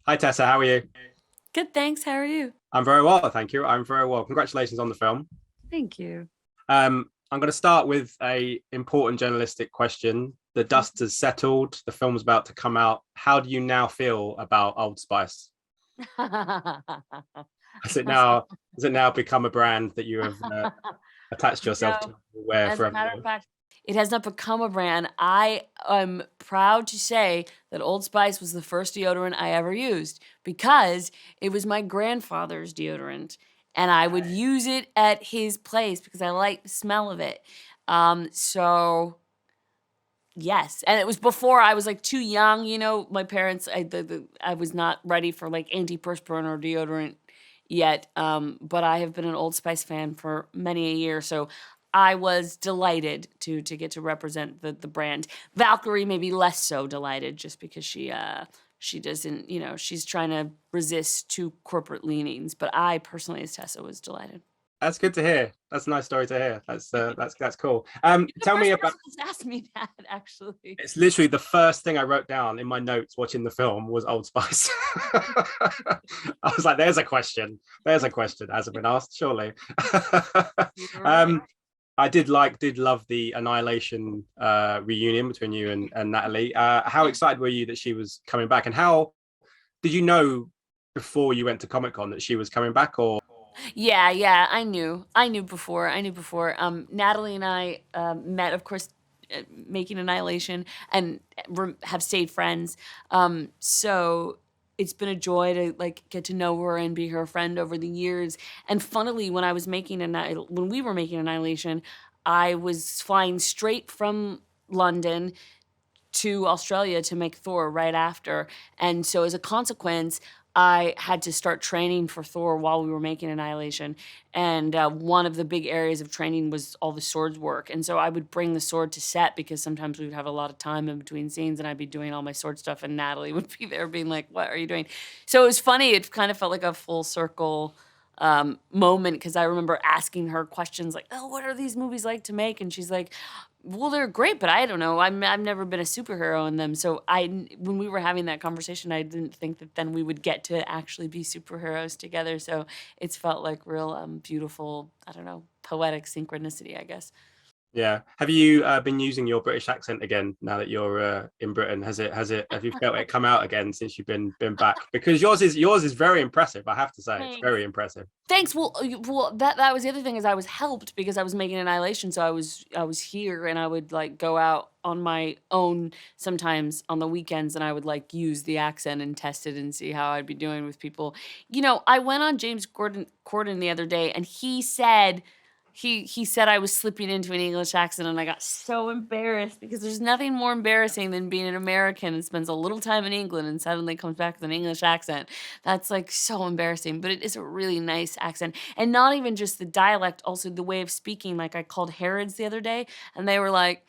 Hi Tessa, how are you? Good, thanks. How are you? I'm very well, thank you. I'm very well. Congratulations on the film. Thank you. I'm going to start with a important journalistic question. The dust has settled. The film's about to come out. How do you now feel about Old Spice? Has it now has it now become a brand that you have attached yourself to No, wear as a matter of forevermore? fact, it has not become a brand. I am proud to say that Old Spice was the first deodorant I ever used because it was my grandfather's deodorant and I would use it at his place because I like the smell of it. So yes, and it was before I was like too young. My parents, I was not ready for like antiperspirant or deodorant yet. But I have been an Old Spice fan for many a year, so I was delighted to get to represent the brand. Valkyrie maybe less so delighted, just because she doesn't, she's trying to resist too corporate leanings. But I personally, as Tessa, was delighted. That's good to hear. That's a nice story to hear. That's cool. You're the Tell me first about. person that's asked me that, actually. It's literally the first thing I wrote down in my notes watching the film was Old Spice. I was like, "There's a question. There's a question. Hasn't been asked, surely." You're right. um, I did love the Annihilation reunion between you and Natalie. How excited were you that she was coming back, and how did you know before you went to Comic Con that she was coming back? Or Yeah, yeah, I knew. I knew before. I knew before. Natalie and I met, of course, making Annihilation, and have stayed friends. So it's been a joy to like get to know her and be her friend over the years. And funnily, when we were making Annihilation, I was flying straight from London to Australia to make Thor right after. And so as a consequence, I had to start training for Thor while we were making Annihilation. And one of the big areas of training was all the swords work. And so I would bring the sword to set because sometimes we would have a lot of time in between scenes and I'd be doing all my sword stuff and Natalie would be there being like, what are you doing? So it was funny. It kind of felt like a full circle moment because I remember asking her questions like, oh, what are these movies like to make? And she's like, well, they're great, but I don't know. I've never been a superhero in them. So when we were having that conversation, I didn't think that then we would get to actually be superheroes together. So it's felt like real beautiful, I don't know, poetic synchronicity, I guess. yeah, have you been using your British accent again now that you're in Britain? Has it have you felt it come out again since you've been back? Because yours is very impressive. I have to say, it's Thanks. very impressive. Thanks. Well, that was the other thing is I was helped because I was making Annihilation, so I was here and I would like go out on my own sometimes on the weekends and I would like use the accent and test it and see how I'd be doing with people. I went on James Corden the other day and he said I was slipping into an English accent and I got so embarrassed because there's nothing more embarrassing than being an American and spends a little time in England and suddenly comes back with an English accent. That's like so embarrassing, but it is a really nice accent. And not even just the dialect, also the way of speaking. Like I called Harrods the other day and they were like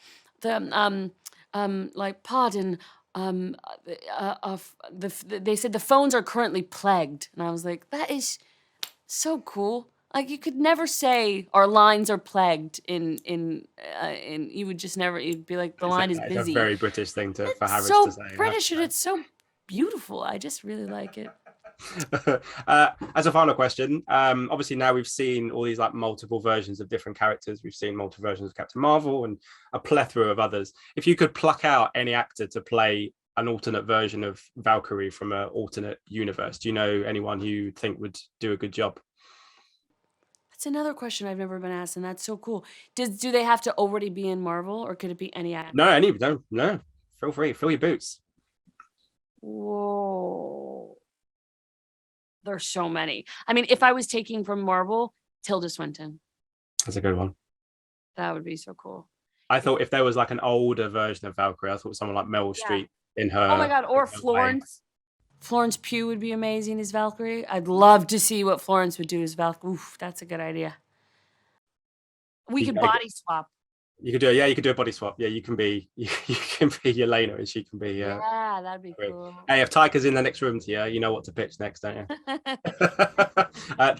pardon, they said the phones are currently plagued. And I was like, that is so cool. Like you could never say our lines are plagued in you would just never you'd be like the line is That is a busy. very British thing to for It's Harrods to so say. I have British and to it's so beautiful. I just really like it. say. As a final question, obviously now we've seen all these like multiple versions of different characters. We've seen multiple versions of Captain Marvel and a plethora of others. If you could pluck out any actor to play an alternate version of Valkyrie from an alternate universe, do you know anyone who you think would do a good job? That's another question I've never been asked, and that's so cool. Do they have to already be in Marvel, or could it be any No, actor? any no. Feel free, fill your boots. Whoa, there's so many. I mean, if I was taking from Marvel, Tilda Swinton, That's a good one. that would be so cool. I If thought if there was like an older version of Valkyrie, I thought someone like Meryl Yeah. Streep in Oh my her, God, in or her way. Florence. Florence Pugh would be amazing as Valkyrie. I'd love to see what Florence would do as Valkyrie. Oof, that's a good idea. We You, could body swap. you could do it. Yeah, you could do a body swap. Yeah, you can be you can be Yelena and she can be Yeah, that'd be Valkyrie. cool. Hey, if Taika's in the next room to you, you know what to pitch next, don't you?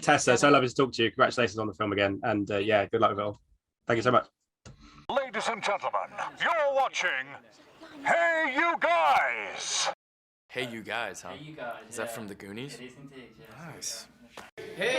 Tessa, so lovely to talk to you. Congratulations on the film again, and yeah, good luck with it all. Thank you so much. Ladies and gentlemen, you're watching Hey You Guys! Hey You Guys, huh? Hey, you guys. Is that from the Goonies? It is indeed, yes. Nice. Hey